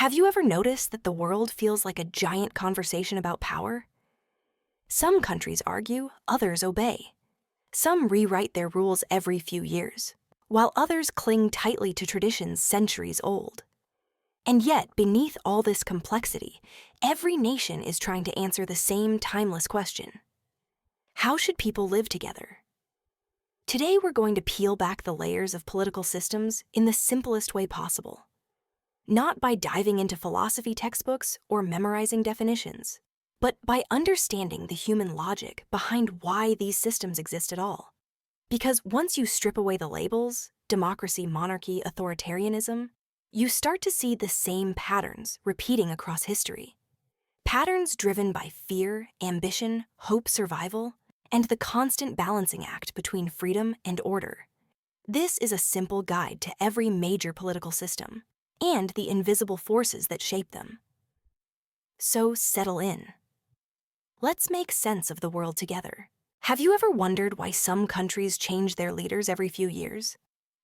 Have you ever noticed that the world feels like a giant conversation about power? Some countries argue, others obey. Some rewrite their rules every few years, while others cling tightly to traditions centuries old. And yet, beneath all this complexity, every nation is trying to answer the same timeless question. How should people live together? Today, we're going to peel back the layers of political systems in the simplest way possible. Not by diving into philosophy textbooks or memorizing definitions, but by understanding the human logic behind why these systems exist at all. Because once you strip away the labels, democracy, monarchy, authoritarianism, you start to see the same patterns repeating across history. Patterns driven by fear, ambition, hope, survival, and the constant balancing act between freedom and order. This is a simple guide to every major political system and the invisible forces that shape them. So settle in. Let's make sense of the world together. Have you ever wondered why some countries change their leaders every few years,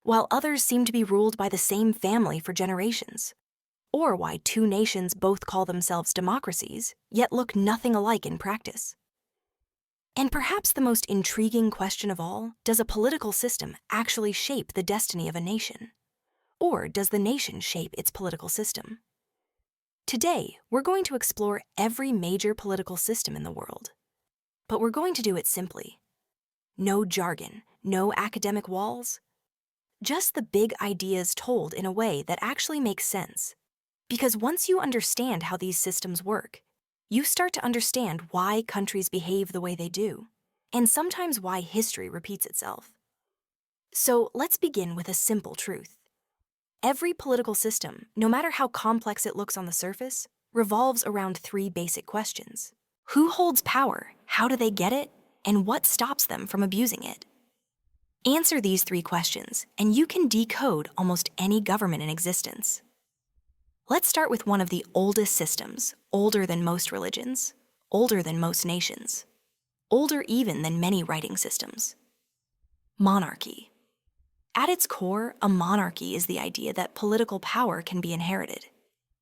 while others seem to be ruled by the same family for generations? Or why two nations both call themselves democracies, yet look nothing alike in practice? And perhaps the most intriguing question of all, does a political system actually shape the destiny of a nation? Or does the nation shape its political system? Today, we're going to explore every major political system in the world. But we're going to do it simply. No jargon, no academic walls. Just the big ideas told in a way that actually makes sense. Because once you understand how these systems work, you start to understand why countries behave the way they do, and sometimes why history repeats itself. So let's begin with a simple truth. Every political system, no matter how complex it looks on the surface, revolves around three basic questions. Who holds power? How do they get it? And what stops them from abusing it? Answer these three questions, and you can decode almost any government in existence. Let's start with one of the oldest systems, older than most religions, older than most nations, older even than many writing systems. Monarchy. At its core, a monarchy is the idea that political power can be inherited.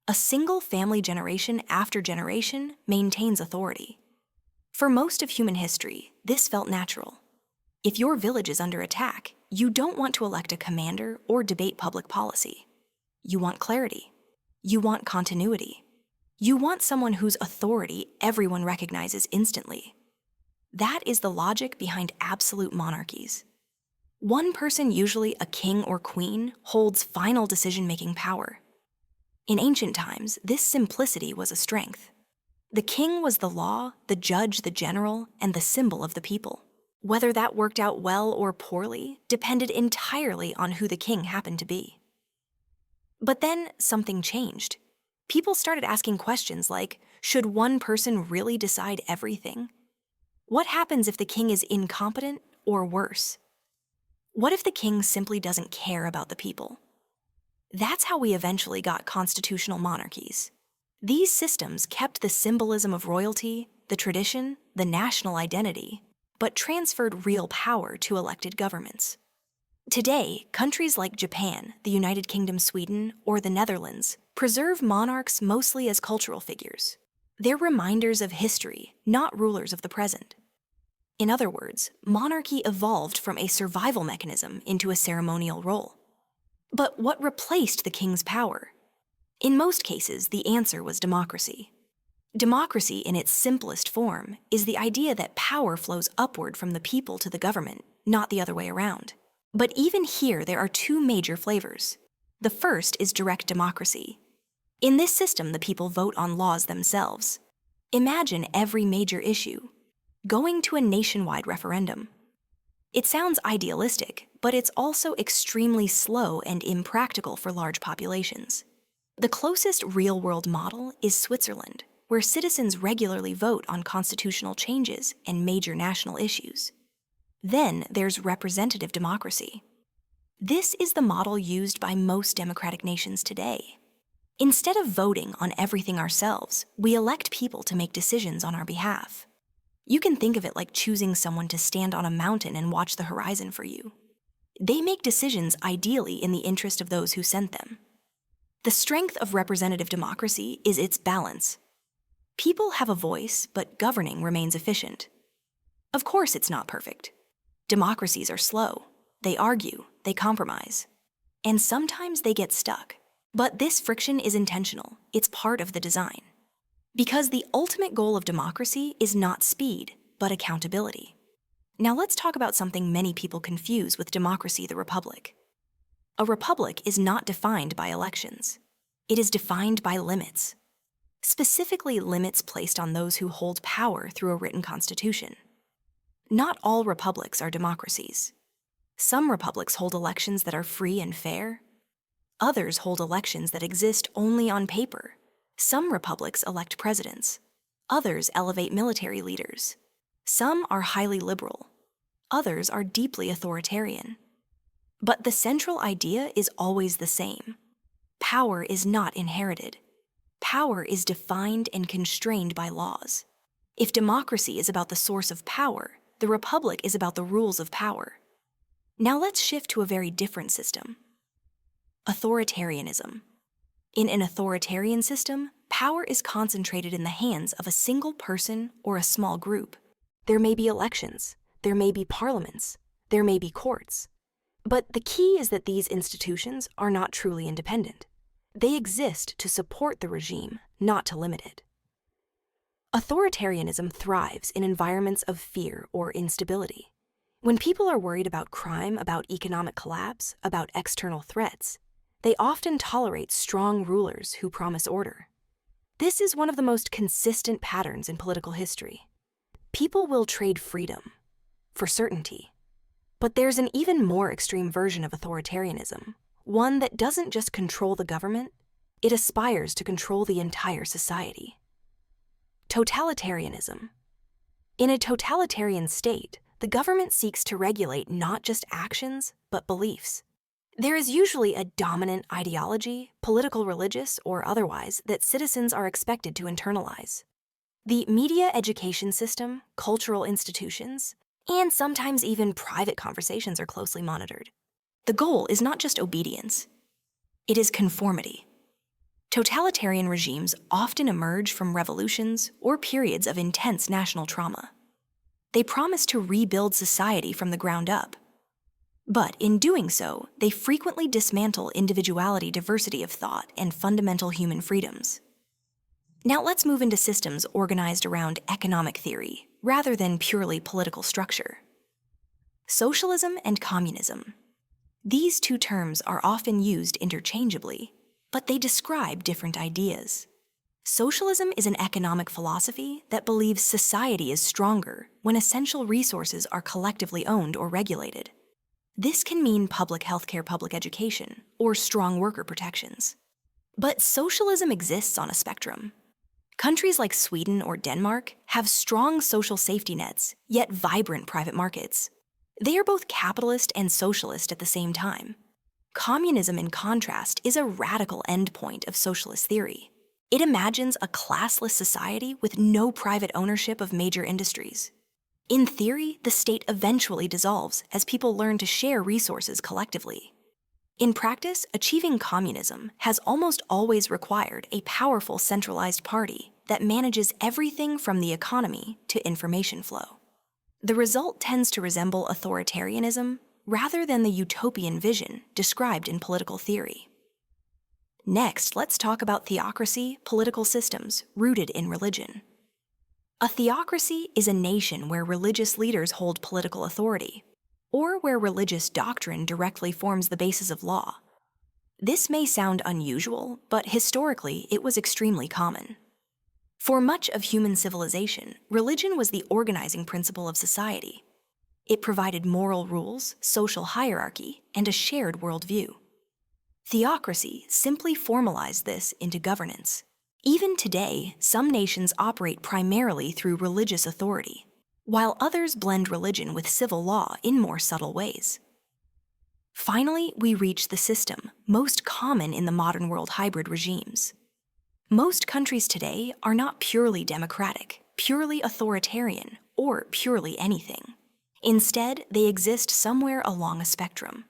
A single family generation after generation maintains authority. For most of human history, this felt natural. If your village is under attack, you don't want to elect a commander or debate public policy. You want clarity. You want continuity. You want someone whose authority everyone recognizes instantly. That is the logic behind absolute monarchies. One person, usually a king or queen, holds final decision-making power. In ancient times, this simplicity was a strength. The king was the law, the judge the general, and the symbol of the people. Whether that worked out well or poorly depended entirely on who the king happened to be. But then something changed. People started asking questions like, should one person really decide everything? What happens if the king is incompetent or worse? What if the king simply doesn't care about the people? That's how we eventually got constitutional monarchies. These systems kept the symbolism of royalty, the tradition, the national identity, but transferred real power to elected governments. Today, countries like Japan, the United Kingdom, Sweden, or the Netherlands preserve monarchs mostly as cultural figures. They're reminders of history, not rulers of the present. In other words, monarchy evolved from a survival mechanism into a ceremonial role. But what replaced the king's power? In most cases, the answer was democracy. Democracy, in its simplest form, is the idea that power flows upward from the people to the government, not the other way around. But even here, there are two major flavors. The first is direct democracy. In this system, the people vote on laws themselves. Imagine every major issue going to a nationwide referendum. It sounds idealistic, but it's also extremely slow and impractical for large populations. The closest real-world model is Switzerland, where citizens regularly vote on constitutional changes and major national issues. Then there's representative democracy. This is the model used by most democratic nations today. Instead of voting on everything ourselves, we elect people to make decisions on our behalf. You can think of it like choosing someone to stand on a mountain and watch the horizon for you. They make decisions ideally in the interest of those who sent them. The strength of representative democracy is its balance. People have a voice, but governing remains efficient. Of course, it's not perfect. Democracies are slow. They argue, they compromise. And sometimes they get stuck. But this friction is intentional. It's part of the design. Because the ultimate goal of democracy is not speed, but accountability. Now let's talk about something many people confuse with democracy, the republic. A republic is not defined by elections. It is defined by limits. Specifically, limits placed on those who hold power through a written constitution. Not all republics are democracies. Some republics hold elections that are free and fair. Others hold elections that exist only on paper. Some republics elect presidents. Others elevate military leaders. Some are highly liberal. Others are deeply authoritarian. But the central idea is always the same. Power is not inherited. Power is defined and constrained by laws. If democracy is about the source of power, the republic is about the rules of power. Now let's shift to a very different system. Authoritarianism. In an authoritarian system, power is concentrated in the hands of a single person or a small group. There may be elections, there may be parliaments, there may be courts. But the key is that these institutions are not truly independent. They exist to support the regime, not to limit it. Authoritarianism thrives in environments of fear or instability. When people are worried about crime, about economic collapse, about external threats, they often tolerate strong rulers who promise order. This is one of the most consistent patterns in political history. People will trade freedom for certainty. But there's an even more extreme version of authoritarianism, one that doesn't just control the government, it aspires to control the entire society. Totalitarianism. In a totalitarian state, the government seeks to regulate not just actions, but beliefs. There is usually a dominant ideology, political, religious, or otherwise, that citizens are expected to internalize. The media education system, cultural institutions, and sometimes even private conversations are closely monitored. The goal is not just obedience, it is conformity. Totalitarian regimes often emerge from revolutions or periods of intense national trauma. They promise to rebuild society from the ground up. But in doing so, they frequently dismantle individuality, diversity of thought, and fundamental human freedoms. Now let's move into systems organized around economic theory, rather than purely political structure. Socialism and communism. These two terms are often used interchangeably, but they describe different ideas. Socialism is an economic philosophy that believes society is stronger when essential resources are collectively owned or regulated. This can mean public healthcare, public education, or strong worker protections. But socialism exists on a spectrum. Countries like Sweden or Denmark have strong social safety nets, yet vibrant private markets. They are both capitalist and socialist at the same time. Communism, in contrast, is a radical endpoint of socialist theory. It imagines a classless society with no private ownership of major industries. In theory, the state eventually dissolves as people learn to share resources collectively. In practice, achieving communism has almost always required a powerful centralized party that manages everything from the economy to information flow. The result tends to resemble authoritarianism rather than the utopian vision described in political theory. Next, let's talk about theocracy, political systems rooted in religion. A theocracy is a nation where religious leaders hold political authority, or where religious doctrine directly forms the basis of law. This may sound unusual, but historically it was extremely common. For much of human civilization, religion was the organizing principle of society. It provided moral rules, social hierarchy, and a shared worldview. Theocracy simply formalized this into governance. Even today, some nations operate primarily through religious authority, while others blend religion with civil law in more subtle ways. Finally, we reach the system most common in the modern world: hybrid regimes. Most countries today are not purely democratic, purely authoritarian, or purely anything. Instead, they exist somewhere along a spectrum.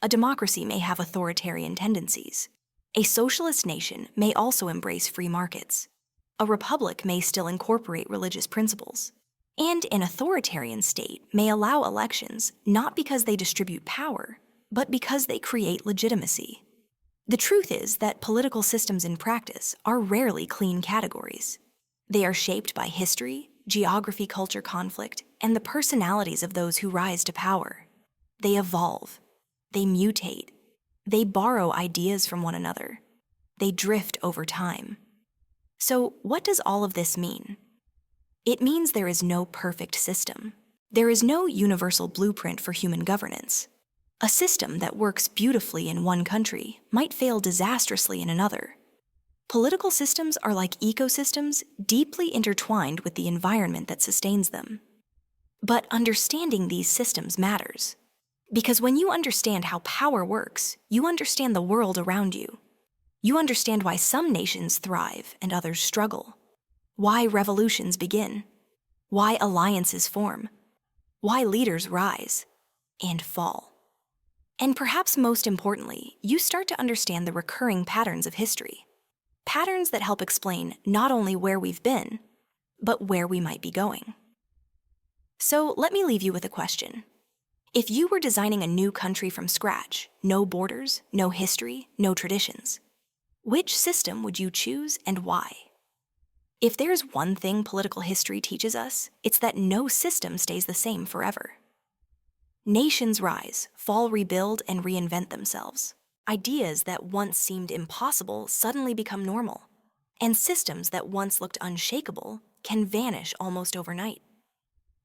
A democracy may have authoritarian tendencies. A socialist nation may also embrace free markets. A republic may still incorporate religious principles. And an authoritarian state may allow elections not because they distribute power, but because they create legitimacy. The truth is that political systems in practice are rarely clean categories. They are shaped by history, geography, culture, conflict, and the personalities of those who rise to power. They evolve. They mutate. They borrow ideas from one another. They drift over time. So, what does all of this mean? It means there is no perfect system. There is no universal blueprint for human governance. A system that works beautifully in one country might fail disastrously in another. Political systems are like ecosystems deeply intertwined with the environment that sustains them. But understanding these systems matters. Because when you understand how power works, you understand the world around you. You understand why some nations thrive and others struggle. Why revolutions begin, why alliances form, why leaders rise and fall. And perhaps most importantly, you start to understand the recurring patterns of history. Patterns that help explain not only where we've been, but where we might be going. So let me leave you with a question. If you were designing a new country from scratch, no borders, no history, no traditions, which system would you choose and why? If there's one thing political history teaches us, it's that no system stays the same forever. Nations rise, fall, rebuild, and reinvent themselves. Ideas that once seemed impossible suddenly become normal, and systems that once looked unshakable can vanish almost overnight.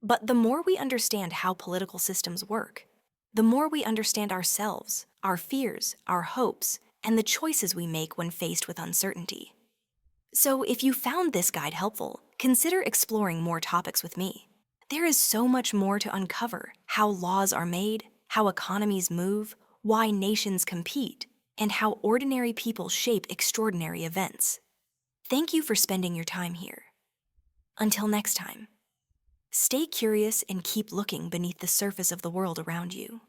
But the more we understand how political systems work, the more we understand ourselves, our fears, our hopes, and the choices we make when faced with uncertainty. So if you found this guide helpful, consider exploring more topics with me. There is so much more to uncover: how laws are made, how economies move, why nations compete, and how ordinary people shape extraordinary events. Thank you for spending your time here. Until next time, stay curious and keep looking beneath the surface of the world around you.